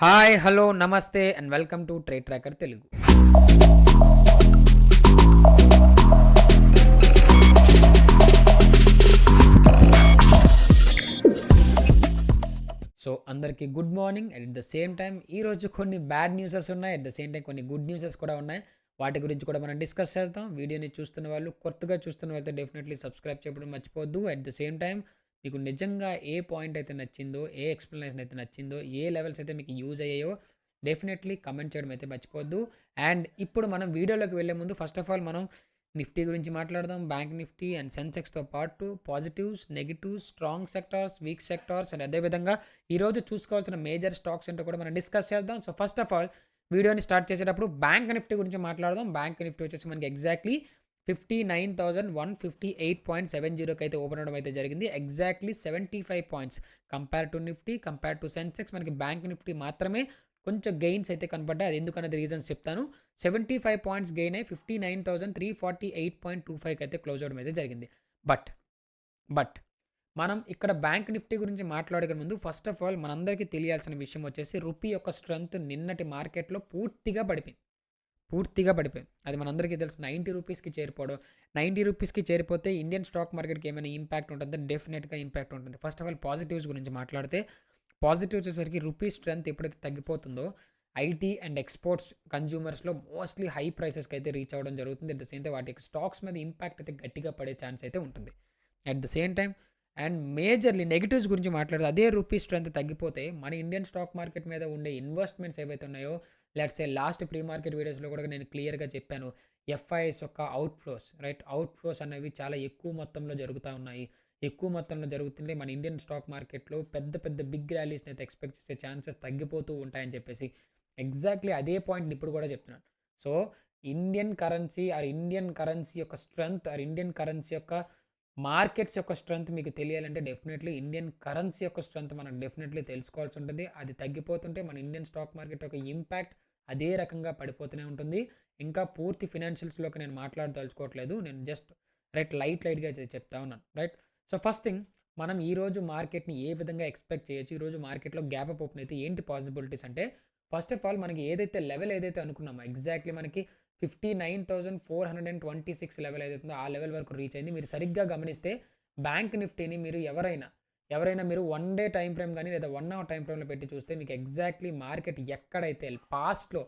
Hi hello నమస్తే and welcome to trade tracker Telugu. So అందరికీ good morning. At the same time ఈరోజు కొన్ని bad newses ఉన్నాయి, at the same time కొన్ని good newses కూడా ఉన్నాయి. వాటి గురించి కూడా మనం డిస్కస్ చేద్దాం. వీడియోని చూస్తున్న వాళ్ళు, కొత్తగా చూస్తున్న వాళ్ళతో డెఫినెట్లీ సబ్స్క్రైబ్ చేయడం మర్చిపోద్దు. అట్ ద సేమ్ టైం మీకు నిజంగా ఏ పాయింట్ అయితే నచ్చిందో, ఏ ఎక్స్ప్లెనేషన్ అయితే నచ్చిందో, ఏ లెవెల్స్ అయితే మీకు యూజ్ అయ్యాయో డెఫినెట్లీ కమెంట్ చేయడం అయితే మర్చిపోద్దు. అండ్ ఇప్పుడు మనం వీడియోలోకి వెళ్ళే ముందు ఫస్ట్ ఆఫ్ ఆల్ మనం నిఫ్టీ గురించి మాట్లాడదాం. బ్యాంక్ నిఫ్టీ అండ్ సెన్సెక్స్తో పాటు positives, negatives, strong sectors, week sectors and అదేవిధంగా ఈరోజు చూసుకోవాల్సిన మేజర్ స్టాక్స్ ఏంటో కూడా మనం డిస్కస్ చేద్దాం. సో ఫస్ట్ ఆఫ్ ఆల్ వీడియోని స్టార్ట్ చేసేటప్పుడు బ్యాంక్ నిఫ్టీ గురించి మాట్లాడదాం. బ్యాంక్ నిఫ్టీ వచ్చేసి మనకి ఎగ్జాక్ట్లీ 59,158.70కి అయితే ఓపెన్ అవడం అయితే జరిగింది. Exactly 75 points compare to Nifty, compare to Sensex మనకి బ్యాంక్ నిఫ్టీ మాత్రమే కొంచెం గెయిన్స్ అయితే కనపడ్డాయి. అది ఎందుకనేది రీజన్స్ చెప్తాను. 75 పాయింట్స్ గెయిన్ అయ్యి 59,348.25కి అయితే క్లోజ్ అవడం అయితే జరిగింది. బట్ మనం ఇక్కడ బ్యాంక్ నిఫ్టీ గురించి మాట్లాడే ముందు ఫస్ట్ ఆఫ్ ఆల్ మనందరికీ తెలియాల్సిన విషయం వచ్చేసి రూపీ యొక్క స్ట్రెంగ్త్ నిన్నటి మార్కెట్లో పూర్తిగా పడిపోయింది. అది మనందరికీ తెలుసు. 90 రూపీస్కి చేరిపోవడం. 90 రూపీస్కి చేరిపోతే ఇండియన్ స్టాక్ మార్కెట్కి ఏమైనా ఇంపాక్ట్ ఉంటుందో డెఫినెట్గా ఇంపాక్ట్ ఉంటుంది. ఫస్ట్ ఆఫ్ ఆల్ పాజిటివ్స్ గురించి మాట్లాడితే పాజిటివ్ వచ్చేసరికి రూపీ స్ట్రెంత్ ఎప్పుడైతే తగ్గిపోతుందో ఐటీ అండ్ ఎక్స్పోర్ట్స్ కన్జ్యూమర్స్లో మోస్ట్లీ హై ప్రైసెస్కి అయితే రీచ్ అవ్వడం జరుగుతుంది. అట్ ద సేమ్ టైం వాటి స్టాక్స్ మీద ఇంపాక్ట్ అయితే గట్టిగా పడే ఛాన్స్ అయితే ఉంటుంది. At the same time and majorly negatives గురించి మాట్లాడితే అదే రూపీ స్ట్రెంత్ తగ్గిపోతే మన ఇండియన్ స్టాక్ మార్కెట్ మీద ఉండే ఇన్వెస్ట్మెంట్స్ ఏవైతే ఉన్నాయో, let's A last pre market వీడియోస్లో కూడా నేను క్లియర్గా చెప్పాను. ఎఫ్ఐఎస్ యొక్క అవుట్ఫ్లోస్ అనేవి చాలా ఎక్కువ మొత్తంలో జరుగుతూ ఉన్నాయి. ఎక్కువ మొత్తంలో జరుగుతుంటే మన ఇండియన్ స్టాక్ మార్కెట్లో పెద్ద పెద్ద బిగ్ ర్యాలీస్ని అయితే ఎక్స్పెక్ట్ చేసే ఛాన్సెస్ తగ్గిపోతూ ఉంటాయని చెప్పేసి ఎగ్జాక్ట్లీ అదే పాయింట్ ఇప్పుడు కూడా చెప్తున్నాను. సో ఇండియన్ కరెన్సీ యొక్క స్ట్రెంగ్త్ ఇండియన్ కరెన్సీ యొక్క మార్కెట్స్ యొక్క స్ట్రెంగ్త్ మీకు తెలియాలంటే డెఫినెట్లీ ఇండియన్ కరెన్సీ యొక్క స్ట్రెంగ్త్ మనం డెఫినెట్లీ తెలుసుకోవాల్సి ఉంటుంది. అది తగ్గిపోతుంటే మన ఇండియన్ స్టాక్ మార్కెట్ యొక్క ఇంపాక్ట్ అదే రకంగా పడిపోతూనే ఉంటుంది. ఇంకా పూర్తి ఫినాన్షియల్స్లోకి నేను మాట్లాడదలుచుకోవట్లేదు. నేను జస్ట్ లైట్గా చెప్తా ఉన్నాను. సో ఫస్ట్ థింగ్, మనం ఈరోజు మార్కెట్ని ఏ విధంగా ఎక్స్పెక్ట్ చేయొచ్చు, ఈరోజు మార్కెట్లో గ్యాప్ అప్ ఓపెన్ అయితే ఏంటి పాసిబిలిటీస్ అంటే, ఫస్ట్ ఆఫ్ ఆల్ మనకి లెవెల్ ఏదైతే అనుకున్నామో ఎగ్జాక్ట్లీ మనకి 59,426 లెవెల్ ఏదైతుందో ఆ లెవెల్ వరకు రీచ్ అయింది. మీరు సరిగ్గా గమనిస్తే బ్యాంక్ నిఫ్టీని మీరు ఎవరైనా మీరు 1 డే టైం ఫ్రేమ్ కానీ లేదా 1 అవర్ టైం ఫ్రేమ్లో పెట్టి చూస్తే మీకు ఎగ్జాక్ట్లీ మార్కెట్ ఎక్కడైతే పాస్ట్లో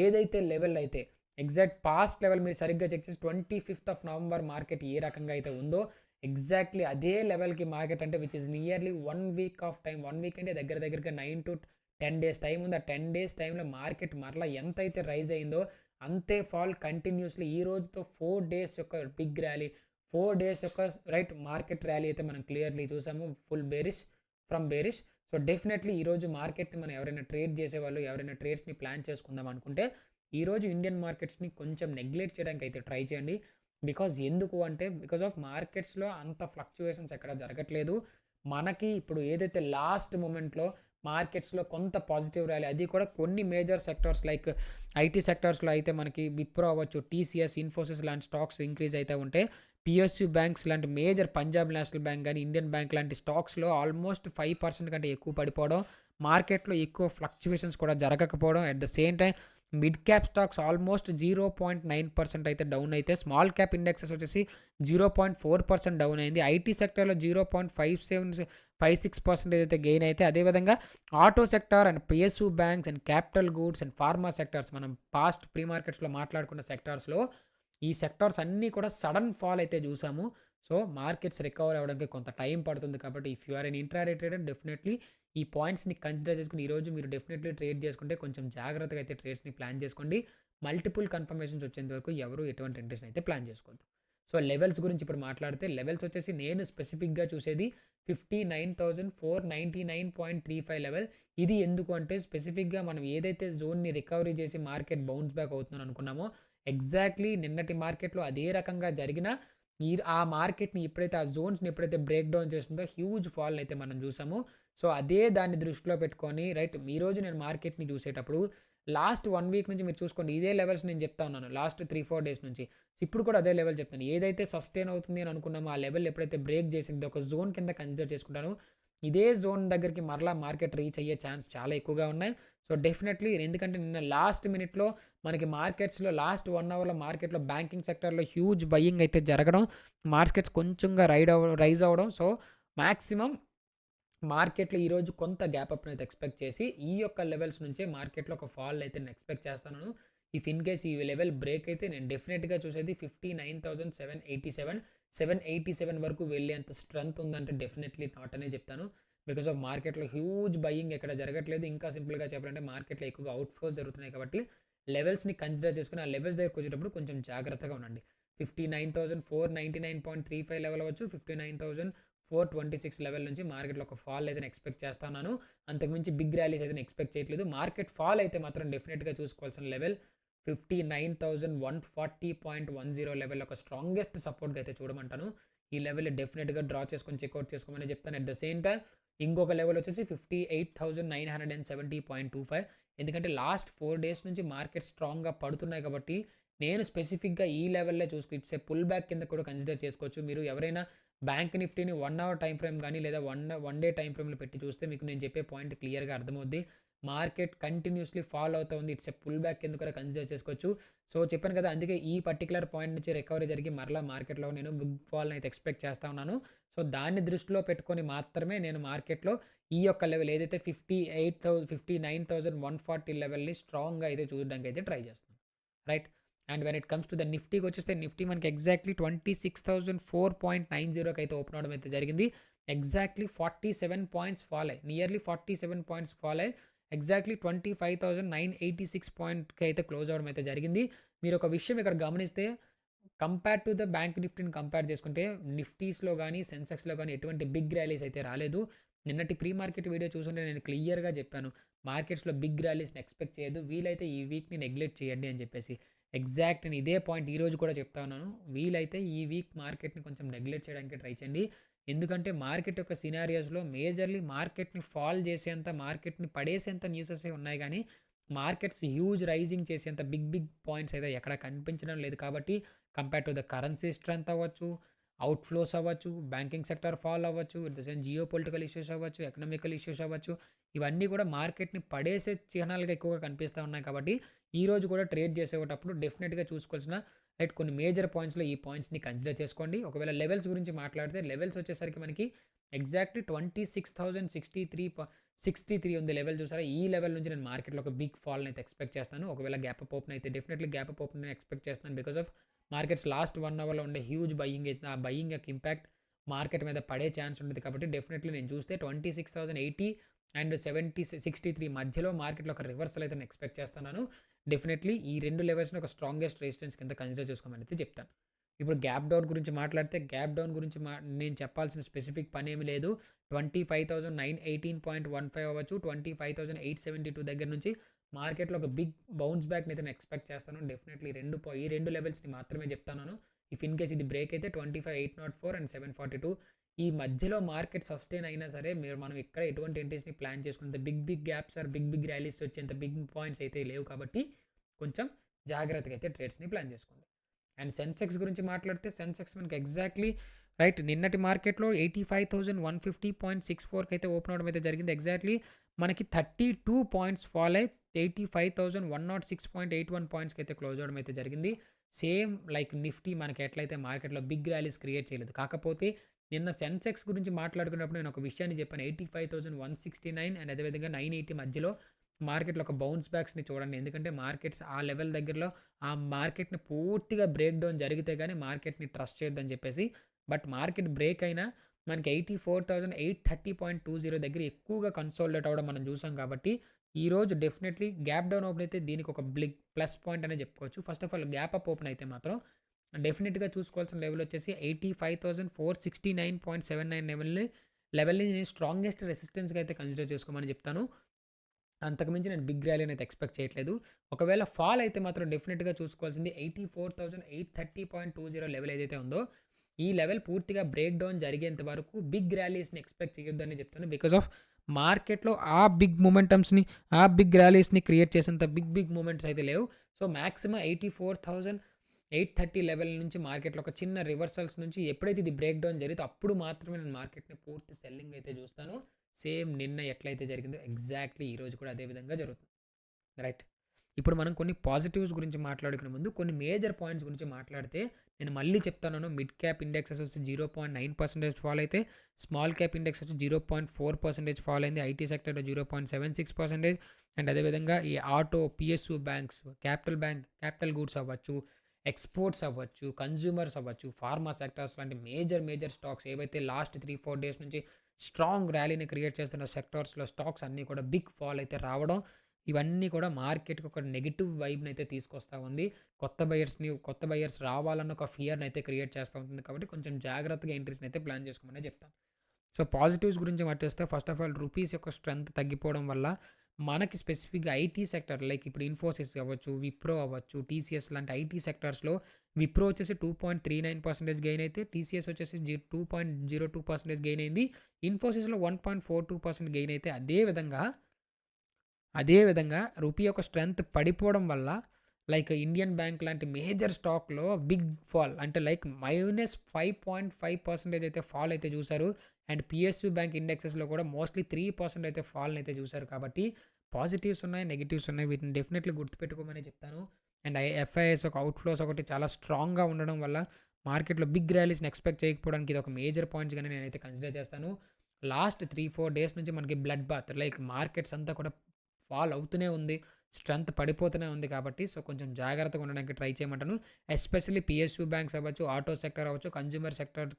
ఏదైతే లెవెల్ అయితే ఎగ్జాక్ట్ పాస్ట్ లెవెల్ మీరు సరిగ్గా చెక్ చేసి 25th ఆఫ్ నవంబర్ మార్కెట్ ఏ రకంగా అయితే ఉందో ఎగ్జాక్ట్లీ అదే లెవెల్కి మార్కెట్ అంటే which is nearly 1 week off time. 1 week అంటే దగ్గరగా 9 to 10 days టైం ఉంది. ఆ 10 days టైంలో మార్కెట్ మరలా ఎంత అయితే రైజ్ అయిందో అంతే ఫాల్ కంటిన్యూస్లీ ఈ రోజుతో 4 days యొక్క బిగ్ ర్యాలీ, 4 days యొక్క మార్కెట్ ర్యాలీ అయితే మనం క్లియర్లీ చూసాము. Full from bearish. So definitely ఈరోజు మార్కెట్ని మనం ఎవరైనా ట్రేడ్ చేసేవాళ్ళు, ఎవరైనా ట్రేడ్స్ని ప్లాన్ చేసుకుందాం అనుకుంటే ఈరోజు ఇండియన్ మార్కెట్స్ని కొంచెం నెగ్లెక్ట్ చేయడానికి అయితే ట్రై చేయండి. బికాజ్ ఆఫ్ మార్కెట్స్లో అంత ఫ్లక్చువేషన్స్ ఎక్కడ జరగట్లేదు. మనకి ఇప్పుడు ఏదైతే లాస్ట్ మూమెంట్లో మార్కెట్స్లో కొంత పాజిటివ్ ర్యాలీ, అది కూడా కొన్ని మేజర్ సెక్టార్స్ లైక్ ఐటీ సెక్టార్స్లో అయితే మనకి విప్రో అవ్వచ్చు, టీసీఎస్, ఇన్ఫోసిస్ లాంటి స్టాక్స్ ఇంక్రీజ్ అయితే ఉంటే పిఎస్యూ బ్యాంక్స్ లాంటి మేజర్ పంజాబ్ నేషనల్ బ్యాంక్ కానీ ఇండియన్ బ్యాంక్ లాంటి స్టాక్స్లో ఆల్మోస్ట్ 5% కంటే ఎక్కువ పడిపోవడం, మార్కెట్లో ఎక్కువ ఫ్లక్చువేషన్స్ కూడా జరగకపోవడం. At the same time mid cap stocks almost 0.9% అయితే డౌన్ అయితే, స్మాల్ క్యాప్ ఇండెక్సెస్ వచ్చేసి 0.4% డౌన్ అయింది. ఐటీ సెక్టర్లో 0.56% అయితే గెయిన్ అయితే, అదేవిధంగా auto sector and PSU banks and capital goods and pharma sectors, మనం పాస్ట్ ప్రీ మార్కెట్స్లో మాట్లాడుకున్న సెక్టార్స్లో ఈ సెక్టార్స్ అన్నీ కూడా సడన్ ఫాల్ అయితే చూసాము. సో మార్కెట్స్ రికవర్ అవ్వడానికి కొంత టైం పడుతుంది. కాబట్టి if you are an intraday trader definitely ఈ పాయింట్స్ని కన్సిడర్ చేసుకుని ఈరోజు మీరు డెఫినెట్లీ ట్రేడ్ చేసుకుంటే కొంచెం జాగ్రత్తగా అయితే ట్రేడ్స్ని ప్లాన్ చేసుకోండి. మల్టిపుల్ కన్ఫర్మేషన్స్ వచ్చేంత వరకు ఎవరు ఎటువంటి ఇంట్రెస్ట్ అయితే ప్లాన్ చేసుకోవద్దు. సో లెవెల్స్ గురించి ఇప్పుడు మాట్లాడితే లెవెల్స్ వచ్చేసి నేను స్పెసిఫిక్గా చూసేది 59,499.35 లెవెల్. ఇది ఎందుకు అంటే స్పెసిఫిక్గా మనం ఏదైతే జోన్ని రికవరీ చేసి మార్కెట్ బౌన్స్ బ్యాక్ అవుతుందని అనుకున్నామో ఎగ్జాక్ట్లీ నిన్నటి మార్కెట్లో అదే రకంగా జరిగిన ఆ మార్కెట్ని ఎప్పుడైతే ఆ జోన్స్ని ఎప్పుడైతే బ్రేక్ డౌన్ చేస్తుందో హ్యూజ్ ఫాల్ అయితే మనం చూసాము. సో అదే దాన్ని దృష్టిలో పెట్టుకొని ఈరోజు నేను మార్కెట్ని చూసేటప్పుడు లాస్ట్ 1 వీక్ నుంచి మీరు చూసుకోండి, ఇదే లెవెల్స్ నేను చెప్తా ఉన్నాను. లాస్ట్ 3-4 days నుంచి ఇప్పుడు కూడా అదే లెవెల్ చెప్తాను. ఏదైతే సస్టైన్ అవుతుంది అని అనుకున్నామో ఆ లెవెల్ ఎప్పుడైతే బ్రేక్ చేసిందో ఒక జోన్ కింద కన్సిడర్ చేసుకుంటాను. ఇదే జోన్ దగ్గరికి మరలా మార్కెట్ రీచ్ అయ్యే ఛాన్స్ చాలా ఎక్కువగా ఉన్నాయి. సో, డెఫినెట్‌లీ ఎందుకంటే నిన్న లాస్ట్ మినిట్‌లో మనకి మార్కెట్స్‌లో లాస్ట్ 1 అవర్‌లో మార్కెట్‌లో బ్యాంకింగ్ సెక్టార్‌లో హ్యూజ్ బయింగ్ అయితే జరగడం, మార్కెట్స్ కొంచెంగా రైజ్ అవ్వడం. సో, మాక్సిమం మార్కెట్‌లో ఈరోజు కొంత గ్యాప్ అప్‌నైతే ఎక్స్‌పెక్ట్ చేసి, ఈ యొక్క లెవెల్స్ నుంచే మార్కెట్‌లో ఒక ఫాల్ అయితే నేను ఎక్స్‌పెక్ట్ చేస్తున్నాను. ఇఫ్ ఇన్ కేస్ ఈ లెవెల్ బ్రేక్ అయితే నేను డెఫినిట్‌గా చూసేది 59,787, 787 వరకు వెళ్ళేంత స్ట్రెంత్ ఉందంటే డెఫినెట్‌లీ నాట్ అనే చెప్తాను. బికాస్ ఆఫ్ మార్కెట్‌లో హ్యూజ్ బయింగ్ ఎక్కడ జరగట్లేదు. ఇంకా సింపుల్‌గా చెప్పాలంటే మార్కెట్‌లో ఎక్కువగా అవుట్‌ఫ్లోస్ జరుగుతున్నాయి కాబట్టి లెవెల్స్‌ని కన్సిడర్ చేసుకొని ఆ లెవెల్స్ దగ్గరికి వచ్చేటప్పుడు కొంచెం జాగ్రత్తగా ఉండండి. 59,499.35 లెవెల్ అవ్వచ్చు. 59,426 లెవెల్ నుంచి మార్కెట్‌లో ఒక ఫాల్ అయితే ఎక్స్‌పెక్ట్ చేస్తున్నాను. అంతకుమించి బిగ్ ర్యాలీస్ అయితే ఎక్స్‌పెక్ట్ చేయట్లేదు. మార్కెట్ ఫాల్ అయితే మాత్రం డెఫినిట్‌గా చూసుకోవాల్సిన లెవెల్ 59,140.10 లెవెల్ ఒక స్ట్రాంగెస్ట్ సపోర్ట్‌గా అయితే చూడమంటాను. ఈ లెవెల్ డెఫినిట్‌గా డ్రా చేసుకొని చెక్‌ఔట్ చేసుకోమని చెప్తాను. అట్ ద సేమ్ టైమ్ ఇంకొక లెవెల్ వచ్చేసి 58,970.25 ఎందుకంటే లాస్ట్ 4 డేస్ నుంచి మార్కెట్ స్ట్రాంగ్‌గా పడుతున్నాయి కాబట్టి నేను స్పెసిఫిక్‌గా ఈ లెవెల్‌లో ఇట్స్ ఏ పుల్ బ్యాక్ కింద కూడా కన్సిడర్ చేసుకోవచ్చు. మీరు ఎవరైనా బ్యాంక్ నిఫ్టీని 1 అవర్ టైమ్ ఫ్రేమ్ గాని లేదా వన్ డే టైమ్ ఫ్రేమ్‌లో పెట్టి చూస్తే మీకు నేను చెప్పే పాయింట్ క్లియర్‌గా అర్థమవుద్ది. మార్కెట్ కంటిన్యూస్‌లీ ఫాల్ అవుతూ ఉంది. ఇట్స్ ఎ పుల్ బ్యాక్ కింద కూడా కన్సిడర్ చేసుకోవచ్చు. సో, చెప్పాను కదా! అందుకే ఈ పర్టిక్యులర్ పాయింట్ నుంచి రికవరీ జరిగి మరలా మార్కెట్‌లో నేను బిగ్ ఫాల్‌ని అయితే ఎక్స్‌పెక్ట్ చేస్తా ఉన్నాను. సో, దాన్ని దృష్టిలో పెట్టుకొని మాత్రమే నేను మార్కెట్‌లో ఈ యొక్క లెవెల్ ఏదైతే 59,140 లెవెల్‌ని స్ట్రాంగ్‌గా అయితే చూడడానికి అయితే ట్రై చేస్తాను. Right. And when it comes to the నిఫ్టీకి వచ్చేస్తే నిఫ్టీ మనకి ఎగ్జాక్ట్లీ 26,004.90కి అయితే ఓపెన్ అవడం అయితే జరిగింది. ఎగ్జాక్ట్లీ 47 పాయింట్స్ ఫాల్ అయ్యి నియర్లీ 47 పాయింట్స్ ఫాల్ అయ్యి ఎగ్జాక్ట్లీ 25,986 పాయింట్కి అయితే క్లోజ్ అవ్వడం అయితే జరిగింది. మీరు ఒక విషయం ఇక్కడ గమనిస్తే కంపేర్ టు ద బ్యాంక్ నిఫ్టీని కంపేర్ చేసుకుంటే నిఫ్టీస్‌లో గానీ, సెన్సెక్స్‌లో గానీ ఎటువంటి బిగ్ ర్యాలీస్ అయితే రాలేదు. నిన్నటి ప్రీ మార్కెట్ వీడియో చూసుంటే నేను క్లియర్‌గా చెప్పాను. మార్కెట్స్‌లో బిగ్ ర్యాలీస్‌ని ఎక్స్‌పెక్ట్ చేయొద్దు. వీలైతే ఈ వీక్‌ని నెగ్లెక్ట్ చేయండి అని చెప్పేసి. ఎగ్జాక్ట్ నేను ఇదే పాయింట్ ఈరోజు కూడా చెప్తా ఉన్నాను. వీలైతే ఈ వీక్ మార్కెట్‌ని కొంచెం నెగ్లెక్ట్ చేయడానికి ట్రై చేయండి. ఎందుకంటే మార్కెట్ యొక్క సినారియోస్‌లో మేజర్‌లీ మార్కెట్‌ని ఫాల్ చేసేంత, మార్కెట్‌ని పడేసేంత న్యూసెసే ఉన్నాయి గానీ, మార్కెట్స్ హ్యూజ్ రైజింగ్ చేసేంత బిగ్ బిగ్ పాయింట్స్ అయితే ఎక్కడ కనిపించడం లేదు కాబట్టి compare to the currency strength అవ్వచ్చు, అవుట్‌ఫ్లోస్ అవ్వచ్చు, బ్యాంకింగ్ సెక్టార్ ఫాల్ అవ్వచ్చు, at the same geo political issues అవ్వచ్చు, ఎకనామికల్ ఇష్యూస్ అవ్వచ్చు. ఇవన్నీ కూడా మార్కెట్‌ని పడేసే చిహ్నాలుగా ఎక్కువగా కనిపిస్తా ఉన్నాయి కాబట్టి, ఈరోజు కూడా ట్రేడ్ చేసేటప్పుడు డెఫినిట్‌గా చూసుకోవాల్సిన కొన్ని మేజర్ పాయింట్స్‌లో ఈ పాయింట్స్‌ని కన్సిడర్ చేసుకోండి. ఒకవేళ లెవెల్స్ గురించి మాట్లాడితే లెవెల్స్ వచ్చేసరికి మనకి ఎగ్జాక్ట్‌లీ 26,063 ఉంది లెవెల్ చూసారా? ఈ లెవెల్ నుంచి నేను మార్కెట్‌లో ఒక బిగ్ ఫాల్‌ని అయితే ఎక్స్‌పెక్ట్ చేస్తాను. ఒకవేళ గ్యాప్ అప్ ఓపెన్ అయితే definitely gap up open expect చేస్తాను. బికాస్ ఆఫ్ మార్కెట్స్ లాస్ట్ 1 అవర్‌లో ఉండే హ్యూజ్ బయింగ్ అయితే ఆ బయింగ్ యొక్క ఇంపాక్ట్ మార్కెట్ మీద పడే ఛాన్స్ ఉంటుంది కాబట్టి డెఫినెట్‌లీ నేను చూస్తే 26,080 అండ్ 63 మధ్యలో మార్కెట్‌లో ఒక రివర్సల్ అయితే నేను ఎక్స్‌పెక్ట్ చేస్తున్నాను. డెఫినెట్‌లీ ఈ 2 లెవెల్స్‌ని ఒక స్ట్రాంగెస్ట్ రెసిస్టెన్స్ కింద కన్సిడర్ చేసుకోమని అయితే చెప్తాను. ఇప్పుడు గ్యాప్ డౌన్ గురించి మాట్లాడితే గ్యాప్ డౌన్ గురించి నేను చెప్పాల్సిన స్పెసిఫిక్ పనేమి లేదు. 25,918.15 అవ్వచ్చు, 25,872 దగ్గర నుంచి మార్కెట్‌లో ఒక బిగ్ బౌన్స్ బ్యాక్‌ని అయితే నేను ఎక్స్‌పెక్ట్ చేస్తాను. డెఫినెట్‌లీ ఈ 2 లెవెల్స్‌ని మాత్రమే చెప్తున్నాను. ఇఫ్ ఇన్ కేస్ ఇది బ్రేక్ అయితే 25,804 అండ్ 742 ఈ మధ్యలో మార్కెట్ సస్టైన్ అయినా సరే మనం ఇక్కడ ఎటువంటి ఎంట్రీస్‌ని ప్లాన్ చేసుకునేంత big big gaps or big big rallies వచ్చేంత బిగ్ పాయింట్స్ అయితే లేవు కాబట్టి కొంచెం జాగ్రత్తగా అయితే ట్రేడ్స్‌ని ప్లాన్ చేసుకోండి. అండ్ సెన్సెక్స్ గురించి మాట్లాడితే సెన్సెక్స్ మనకి ఎగ్జాక్ట్లీ రైట్ నిన్నటి మార్కెట్‌లో 85,150.64కి అయితే ఓపెన్ అవ్వడం అయితే జరిగింది. ఎగ్జాక్ట్లీ మనకి 32 పాయింట్స్ ఫాల్ అయ్యి 85,106.81 పాయింట్స్‌కి అయితే క్లోజ్ అవ్వడం అయితే జరిగింది. సేమ్ లైక్ నిఫ్టీ మనకి ఎట్లయితే మార్కెట్‌లో బిగ్ ర్యాలీస్ క్రియేట్ చేయలేదు. కాకపోతే నిన్న సెన్సెక్స్ గురించి మాట్లాడుకున్నప్పుడు నేను ఒక విషయాన్ని చెప్పాను. 85,169 అండ్ అదేవిధంగా 980 మధ్యలో మార్కెట్‌లో ఒక బౌన్స్ బ్యాక్స్‌ని చూడండి. ఎందుకంటే మార్కెట్స్ ఆ లెవెల్ దగ్గరలో ఆ మార్కెట్‌ని పూర్తిగా బ్రేక్ డౌన్ జరిగితే గానీ మార్కెట్‌ని ట్రస్ట్ చేయొద్దని చెప్పేసి. బట్ మార్కెట్ బ్రేక్ అయినా మనకి 84,830.20 దగ్గర ఎక్కువగా కన్సాలిడేట్ అవ్వడం మనం చూసాం కాబట్టి, ఈరోజు డెఫినెట్‌లీ గ్యాప్ డౌన్ ఓపెన్ అయితే దీనికి ఒక బిగ్ ప్లస్ పాయింట్ అనే చెప్పుకోవచ్చు. First of all gap up open అయితే మాత్రం డెఫినిట్‌గా చూసుకోవాల్సిన లెవెల్ వచ్చేసి 85,469.79 లెవెల్‌ని నేను స్ట్రాంగెస్ట్ రెసిస్టెన్స్‌గా అయితే కన్సిడర్ చేసుకోమని చెప్తాను. అంతకుమించి నేను బిగ్ ర్యాలీని అయితే ఎక్స్‌పెక్ట్ చేయట్లేదు. ఒకవేళ ఫాల్ అయితే మాత్రం డెఫినిట్‌గా చూసుకోవాల్సింది 84,830.20 లెవెల్ ఏదైతే ఉందో, ఈ లెవెల్ పూర్తిగా బ్రేక్ డౌన్ జరిగేంత వరకు బిగ్ ర్యాలీస్‌ని ఎక్స్‌పెక్ట్ చేయొద్దని చెప్తాను. బికాస్ ఆఫ్ మార్కెట్‌లో ఆ బిగ్ మొమెంటమ్స్‌ని, ఆ బిగ్ ర్యాలీస్‌ని క్రియేట్ చేసేంత బిగ్ బిగ్ మూమెంట్స్ అయితే లేవు. సో, మాక్సిమం 830 లెవెల్ నుంచి మార్కెట్‌లో ఒక చిన్న రివర్సల్స్ నుంచి ఎప్పుడైతే ఇది బ్రేక్ డౌన్ జరిగితే అప్పుడు మాత్రమే నేను మార్కెట్‌ని పూర్తి సెల్లింగ్ అయితే చూస్తాను. సేమ్ నిన్న ఎట్లయితే జరిగిందో ఎగ్జాక్ట్‌లీ ఈరోజు కూడా అదే విధంగా జరుగుతుంది. రైట్. ఇప్పుడు మనం కొన్ని పాజిటివ్స్ గురించి మాట్లాడుకునే ముందు కొన్ని మేజర్ పాయింట్స్ గురించి మాట్లాడితే నేను మళ్ళీ చెప్తున్నాను. మిడ్ క్యాప్ ఇండెక్సెస్ వచ్చి 0.9% ఫాల్ అయితే స్మాల్ క్యాప్ ఇండెక్స్ వచ్చి 0.4% ఫాల్ అయింది. ఐటీ సెక్టర్‌లో 0.76% అండ్ అదేవిధంగా ఈ auto, PSU banks, capital goods అవ్వచ్చు, ఎక్స్‌పోర్ట్స్ అవ్వచ్చు, కన్జ్యూమర్స్ అవ్వచ్చు, ఫార్మా సెక్టార్స్ లాంటి మేజర్ స్టాక్స్ ఏవైతే లాస్ట్ 3-4 డేస్ నుంచి స్ట్రాంగ్ ర్యాలీని క్రియేట్ చేస్తున్న సెక్టార్స్‌లో స్టాక్స్ అన్నీ కూడా బిగ్ ఫాల్ అయితే రావడం, ఇవన్నీ కూడా మార్కెట్‌కి ఒక నెగెటివ్ వైబ్‌ని అయితే తీసుకొస్తా ఉంది. కొత్త బయర్స్ రావాలన్న ఒక ఫియర్‌ని అయితే క్రియేట్ చేస్తా ఉంటుంది. కాబట్టి కొంచెం జాగ్రత్తగా ఎంట్రీస్‌ని అయితే ప్లాన్ చేసుకోమనే చెప్తాను. సో, పాజిటివ్స్ గురించి మాట్లాడిస్తే ఫస్ట్ ఆఫ్ ఆల్ రూపీస్ యొక్క స్ట్రెంత్ తగ్గిపోవడం వల్ల మనకి స్పెసిఫిక్‌గా ఐటీ సెక్టర్ లైక్ ఇప్పుడు ఇన్ఫోసిస్ అవ్వచ్చు, విప్రో అవ్వచ్చు, టీసీఎస్ లాంటి ఐటీ సెక్టార్స్‌లో విప్రో వచ్చేసి 2.39% గెయిన్ అయితే టీసీఎస్ వచ్చేసి 2.02% గెయిన్ అయింది. ఇన్ఫోసిస్‌లో 1.42% గెయిన్ అయితే అదే విధంగా రూపీ యొక్క స్ట్రెంత్ పడిపోవడం వల్ల లైక్ ఇండియన్ బ్యాంక్ లాంటి మేజర్ స్టాక్‌లో బిగ్ ఫాల్ అంటే లైక్ -5.5% అయితే ఫాల్ అయితే చూసారు. అండ్ పిఎస్యు బ్యాంక్ ఇండెక్సెస్‌లో కూడా మోస్ట్‌లీ 3% అయితే ఫాల్‌ని అయితే చూసారు. కాబట్టి పాజిటివ్స్ ఉన్నాయి, నెగెటివ్స్ ఉన్నాయి. వీటిని డెఫినెట్‌లీ గుర్తుపెట్టుకోమని చెప్తాను. అండ్ ఎఫ్ఐఎస్ ఒక అవుట్‌ఫ్లోస్ ఒకటి చాలా స్ట్రాంగ్‌గా ఉండడం వల్ల మార్కెట్‌లో బిగ్ ర్యాలీస్‌ని ఎక్స్‌పెక్ట్ చేయకపోవడానికి ఇది ఒక మేజర్ పాయింట్స్‌గానే నేనైతే కన్సిడర్ చేస్తాను. లాస్ట్ 3-4 డేస్ నుంచి మనకి బ్లడ్ బాత్ లైక్ మార్కెట్స్ అంతా కూడా ఫాల్ అవుతూనే ఉంది. స్ట్రెంత్ పడిపోతూనే ఉంది కాబట్టి సో, కొంచెం జాగ్రత్తగా ఉండడానికి ట్రై చేయమంటాను. ఎస్పెషల్లీ పిఎస్యు బ్యాంక్స్ అవ్వచ్చు, ఆటో సెక్టర్ అవ్వచ్చు,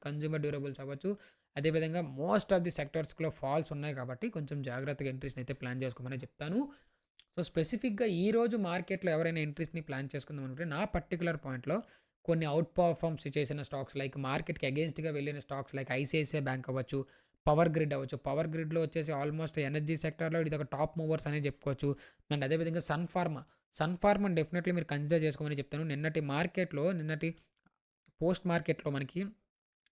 కన్జ్యూమర్ డ్యూరబుల్స్ అవ్వచ్చు. అదేవిధంగా మోస్ట్ ఆఫ్ ది సెక్టార్స్‌లో ఫాల్స్ ఉన్నాయి కాబట్టి కొంచెం జాగ్రత్తగా ఎంట్రీస్‌ని అయితే ప్లాన్ చేసుకోమని చెప్తాను. సో, స్పెసిఫిక్‌గా ఈరోజు మార్కెట్‌లో ఎవరైనా ఎంట్రీస్‌ని ప్లాన్ చేసుకుందాం అనుకుంటే నా పర్టిక్యులర్ పాయింట్‌లో కొన్ని ఔట్ పర్ఫార్మ్స్ చేసిన స్టాక్స్ లైక్ మార్కెట్‌కి అగెయిన్స్ట్‌గా వెళ్ళిన స్టాక్స్ లైక్ ఐసీఐసీఐ బ్యాంక్ అవ్వచ్చు, పవర్ గ్రిడ్ అవ్వచ్చు. పవర్ గ్రిడ్‌లో వచ్చేసి ఆల్మోస్ట్ ఎనర్జీ సెక్టార్‌లో ఇది ఒక టాప్ మూవర్స్ అనే చెప్పుకోవచ్చు. అండ్ అదేవిధంగా సన్ ఫార్మాని డెఫినెట్‌లీ మీరు కన్సిడర్ చేసుకోమని చెప్తాను. నిన్నటి పోస్ట్ మార్కెట్‌లో మనకి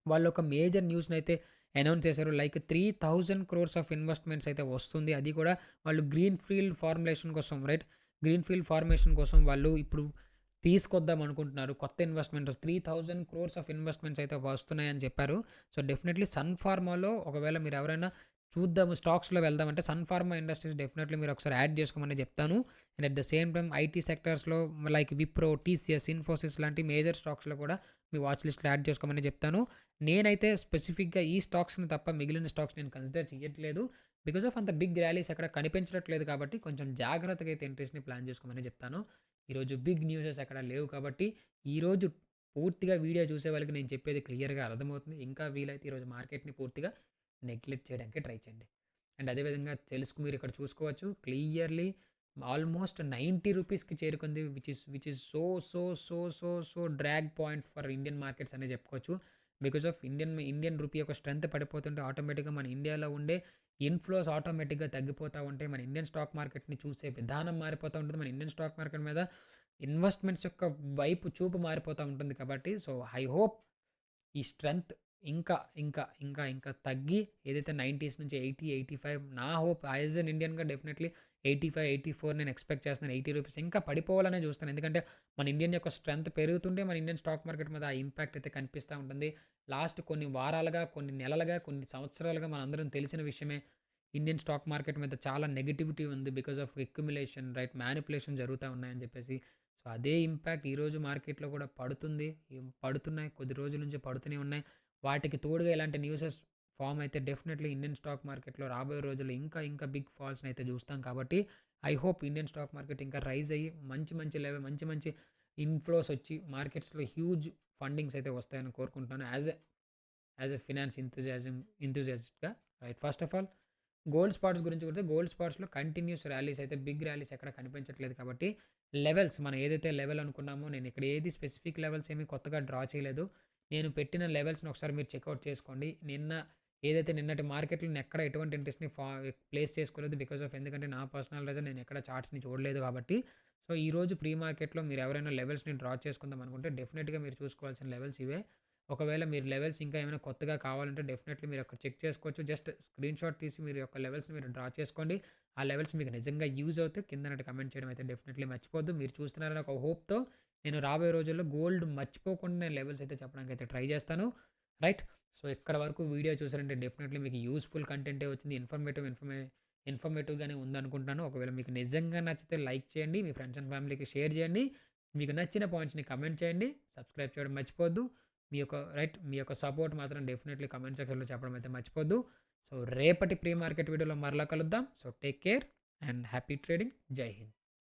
వాళ్ళు ఒక మేజర్ న్యూస్‌నైతే అనౌన్స్ చేశారు. లైక్ 3000 క్రోర్స్ ఆఫ్ ఇన్వెస్ట్‌మెంట్స్ అయితే వస్తుంది. అది కూడా వాళ్ళు గ్రీన్ ఫీల్డ్ ఫార్మేషన్ కోసం వాళ్ళు ఇప్పుడు తీసుకొద్దాం అనుకుంటున్నారు. కొత్త ఇన్వెస్ట్‌మెంట్ 3000 క్రోర్స్ ఆఫ్ ఇన్వెస్ట్‌మెంట్స్ అయితే వస్తున్నాయని చెప్పారు. సో, డెఫినెట్‌లీ సన్ ఫార్మాలో ఒకవేళ మీరు ఎవరైనా చూద్దాము స్టాక్స్‌లో వెళ్దామంటే సన్ ఫార్మా ఇండస్ట్రీస్ డెఫినెట్‌లీ మీరు ఒకసారి యాడ్ చేసుకోమని చెప్తాను. And at the same time IT సెక్టార్స్‌లో లైక్ విప్రో, టీసీఎస్, ఇన్ఫోసిస్ లాంటి మేజర్ స్టాక్స్‌లో కూడా మీ వాచ్ లిస్ట్‌లో యాడ్ చేసుకోమని చెప్తాను. నేనైతే స్పెసిఫిక్‌గా ఈ స్టాక్స్‌ని తప్ప మిగిలిన స్టాక్స్ నేను కన్సిడర్ చేయట్లేదు. బికాస్ ఆఫ్ అంత బిగ్ ర్యాలీస్ ఎక్కడ కనిపించట్లేదు కాబట్టి కొంచెం జాగ్రత్తగా అయితే ఎంట్రీస్‌ని ప్లాన్ చేసుకోమని చెప్తాను. ఈరోజు బిగ్ న్యూసెస్ ఎక్కడ లేవు కాబట్టి ఈరోజు పూర్తిగా వీడియో చూసే వాళ్ళకి నేను చెప్పేది క్లియర్‌గా అర్థమవుతుంది. ఇంకా వీలైతే ఈరోజు మార్కెట్‌ని పూర్తిగా నెగ్లెక్ట్ చేయడానికి ట్రై చేయండి. అండ్ అదేవిధంగా మీరు ఇక్కడ చూసుకోవచ్చు క్లియర్‌లీ ఆల్మోస్ట్ 90 రూపీస్‌కి చేరుకుంది. Which is so drag point for Indian markets అనే చెప్పుకోవచ్చు. బికాస్ ఆఫ్ ఇండియన్ రూపీ యొక్క స్ట్రెంత్ పడిపోతుంటే ఆటోమేటిక్‌గా మన ఇండియాలో ఉండే ఇన్‌ఫ్లోస్ ఆటోమేటిక్‌గా తగ్గిపోతా ఉంటాయి. మన ఇండియన్ స్టాక్ మార్కెట్‌ని చూసే విధానం మారిపోతూ ఉంటుంది. మన ఇండియన్ స్టాక్ మార్కెట్ మీద ఇన్వెస్ట్‌మెంట్స్ యొక్క వైపు చూపు మారిపోతూ ఉంటుంది కాబట్టి సో, ఐ హోప్ ఈ స్ట్రెంత్ ఇంకా తగ్గి ఏదైతే 90స్ నుంచి 80, 85 నా హోప్ యాజ్ ఎన్ ఇండియన్‌గా డెఫినెట్‌లీ 85, 84 నేను ఎక్స్‌పెక్ట్ చేస్తున్నాను. 80 రూపీస్ ఇంకా పడిపోవాలనే చూస్తాను. ఎందుకంటే మన ఇండియన్ యొక్క స్ట్రెంత్ పెరుగుతుంటే మన ఇండియన్ స్టాక్ మార్కెట్ మీద ఆ ఇంపాక్ట్ అయితే కనిపిస్తా ఉంటుంది. లాస్ట్ కొన్ని వారాలుగా, కొన్ని నెలలుగా, కొన్ని సంవత్సరాలుగా మనందరం తెలిసిన విషయమే. ఇండియన్ స్టాక్ మార్కెట్ మీద చాలా నెగటివిటీ ఉంది. బికాస్ ఆఫ్ అక్యుములేషన్ మ్యానిప్యులేషన్ జరుగుతా ఉన్నాయని చెప్పేసి. సో, అదే ఇంపాక్ట్ ఈరోజు మార్కెట్‌లో కూడా పడుతుంది. పడుతున్నాయి. కొద్ది రోజుల నుంచి పడుతూనే ఉన్నాయి. వాటికి తోడుగా ఇలాంటి న్యూసెస్ ఫార్మ్ అయితే డెఫినెట్‌లీ ఇండియన్ స్టాక్ మార్కెట్‌లో రాబోయే రోజుల్లో ఇంకా బిగ్ ఫాల్స్‌ని అయితే చూస్తాం కాబట్టి I hope Indian stock market ఇంకా రైజ్ అయ్యి మంచి ఇన్‌ఫ్లోస్ వచ్చి మార్కెట్స్‌లో హ్యూజ్ ఫండింగ్స్ అయితే వస్తాయని కోరుకుంటున్నాను. యాజ్ ఎ ఫినాన్స్ ఎంథూసియాస్ట్‌గా right. First of all gold స్పాట్స్‌లో కంటిన్యూయస్ ర్యాలీస్ అయితే బిగ్ ర్యాలీస్ ఎక్కడ కనిపించట్లేదు కాబట్టి లెవెల్స్ మనం ఏదైతే లెవెల్ అనుకున్నామో నేను ఇక్కడ ఏది స్పెసిఫిక్ లెవెల్స్ ఏమి కొత్తగా డ్రా చేయలేదు. నేను పెట్టిన లెవెల్స్‌ని ఒకసారి మీరు చెక్‌ఔట్ చేసుకోండి. నిన్నటి మార్కెట్‌లో నేను ఎక్కడ ఎటువంటి ఇంట్రెస్ట్‌ని ప్లేస్ చేసుకోలేదు. బికాస్ ఆఫ్ ఎందుకంటే నా పర్సనల్ రీజన్ నేను ఎక్కడ చార్ట్స్‌ని చూడలేదు కాబట్టి. సో, ఈరోజు ప్రీ మార్కెట్‌లో మీరు ఎవరైనా లెవెల్స్‌ని డ్రా చేసుకుందాం అనుకుంటే డెఫినిట్‌గా మీరు చూసుకోవాల్సిన లెవెల్స్ ఇవే. ఒకవేళ మీరు లెవెల్స్ ఇంకా ఏమైనా కొత్తగా కావాలంటే డెఫినెట్‌లీ మీరు అక్కడ చెక్ చేసుకోవచ్చు. జస్ట్ స్క్రీన్‌షాట్ తీసి మీరు యొక్క లెవెల్స్‌ని మీరు డ్రా చేసుకోండి. ఆ లెవెల్స్ మీకు నిజంగా యూజ్ అవుతే కిందనట కమెంట్ చేయడం అయితే డెఫినెట్‌లీ మర్చిపోవద్దు. మీరు చూస్తున్నారని ఒక హోప్‌తో నేను రాబోయే రోజుల్లో గోల్డ్ మర్చిపోకుండా నేను లెవెల్స్ అయితే చెప్పడానికి అయితే ట్రై చేస్తాను. రైట్. సో ఇక్కడ వరకు వీడియో చూసారంటే డెఫినెట్లీ మీకు యూస్ఫుల్ కంటెంటే వచ్చింది. ఇన్ఫర్మేటివ్‌గానే ఉందనుకుంటున్నాను. ఒకవేళ మీకు నిజంగా నచ్చితే లైక్ చేయండి. మీ ఫ్రెండ్స్ అండ్ ఫ్యామిలీకి షేర్ చేయండి. మీకు నచ్చిన పాయింట్స్‌ని కమెంట్ చేయండి. సబ్స్క్రైబ్ చేయడం మర్చిపోవద్దు. మీ యొక్క సపోర్ట్ మాత్రం డెఫినెట్లీ కమెంట్ సెక్షన్‌లో చెప్పడం అయితే మర్చిపోవద్దు. సో రేపటి ప్రీ మార్కెట్ వీడియోలో మరలా కలుద్దాం. So take care and happy trading. జై హింద్.